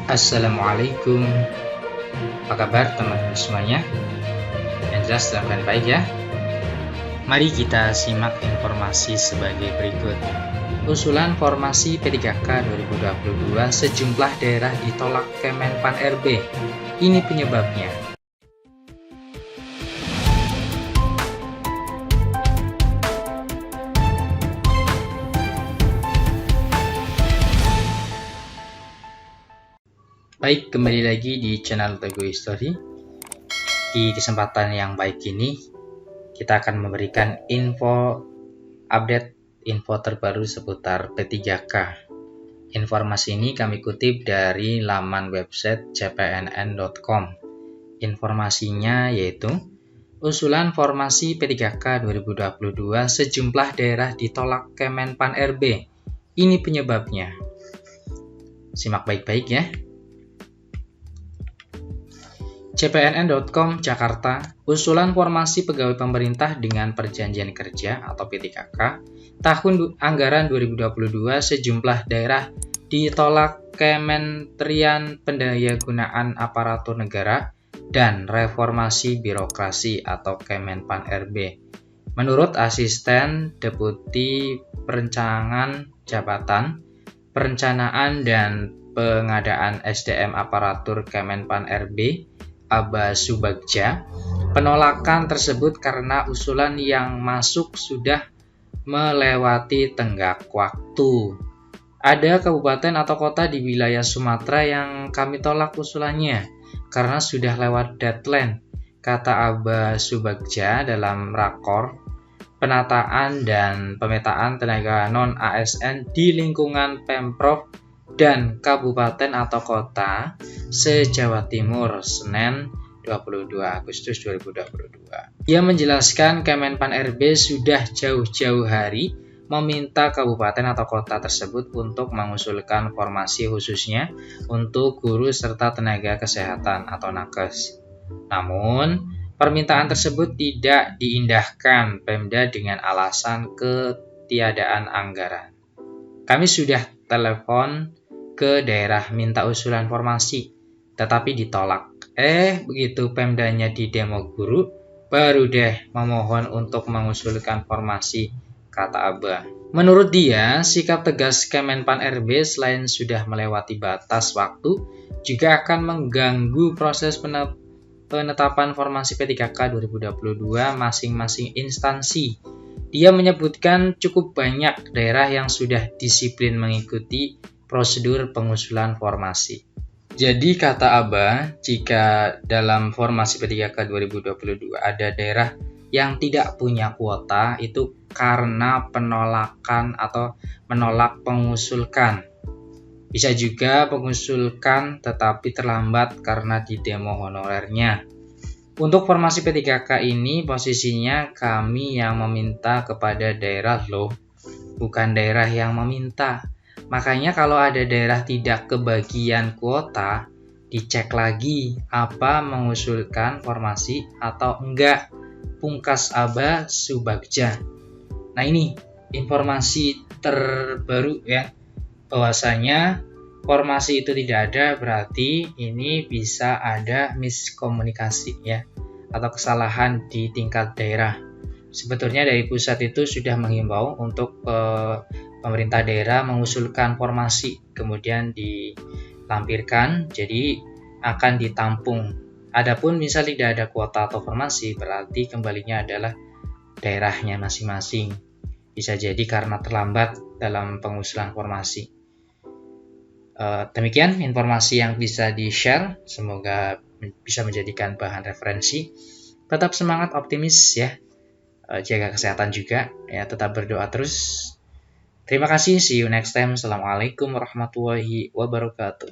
Assalamualaikum. Apa kabar teman-teman semuanya? Yang jelas dalam keadaan baik ya. Mari kita simak informasi sebagai berikut. Usulan formasi P3K 2022 sejumlah daerah ditolak Kemenpan RB. Ini penyebabnya. Baik, kembali lagi di channel Teguh History. Di kesempatan yang baik ini, kita akan memberikan update info terbaru seputar P3K. Informasi ini kami kutip dari laman website cpnn.com. Informasinya yaitu, usulan formasi P3K 2022 sejumlah daerah ditolak Kemenpan RB. Ini penyebabnya. Simak baik-baik ya. cpnn.com Jakarta, usulan formasi pegawai pemerintah dengan perjanjian kerja atau P3K tahun anggaran 2022 sejumlah daerah ditolak Kementerian Pendayagunaan Aparatur Negara dan Reformasi Birokrasi atau Kemenpan RB. Menurut Asisten Deputi Jabatan Perencanaan dan Pengadaan SDM Aparatur Kemenpan RB, Aba Subagja, penolakan tersebut karena usulan yang masuk sudah melewati tenggat waktu. Ada kabupaten atau kota di wilayah Sumatera yang kami tolak usulannya karena sudah lewat deadline, kata Aba Subagja dalam rakor penataan dan pemetaan tenaga non-ASN di lingkungan Pemprov dan kabupaten atau kota se-Jawa Timur, Senin 22 Agustus 2022. Ia menjelaskan Kemenpan RB sudah jauh-jauh hari meminta kabupaten atau kota tersebut untuk mengusulkan formasi khususnya untuk guru serta tenaga kesehatan atau nakes. Namun, permintaan tersebut tidak diindahkan Pemda dengan alasan ketiadaan anggaran. Kami sudah telepon ke daerah minta usulan formasi, tetapi ditolak. Begitu Pemdanya di demo guru, baru deh memohon untuk mengusulkan formasi, kata Aba. Menurut dia, sikap tegas Kemenpan RB selain sudah melewati batas waktu, juga akan mengganggu proses penetapan formasi P3K 2022 masing-masing instansi. Dia menyebutkan cukup banyak daerah yang sudah disiplin mengikuti prosedur pengusulan formasi. Jadi kata Aba, jika dalam formasi P3K 2022 ada daerah yang tidak punya kuota, itu karena penolakan atau menolak pengusulkan. Bisa juga pengusulkan tetapi terlambat karena di demo honorernya. Untuk formasi P3K ini posisinya kami yang meminta kepada daerah loh, bukan daerah yang meminta. Makanya kalau ada daerah tidak kebagian kuota, dicek lagi apa mengusulkan formasi atau enggak, pungkas Aba Subagja. Nah ini informasi terbaru ya, bahwasanya formasi itu tidak ada berarti ini bisa ada miskomunikasi ya, atau kesalahan di tingkat daerah. Sebetulnya dari pusat itu sudah menghimbau untuk pemerintah daerah mengusulkan formasi, kemudian dilampirkan, jadi akan ditampung. Adapun misal tidak ada kuota atau formasi, berarti kembalinya adalah daerahnya masing-masing. Bisa jadi karena terlambat dalam pengusulan formasi. Demikian informasi yang bisa di-share, semoga bisa menjadikan bahan referensi. Tetap semangat, optimis ya, jaga kesehatan juga ya, tetap berdoa terus. Terima kasih, see you next time. Assalamualaikum warahmatullahi wabarakatuh.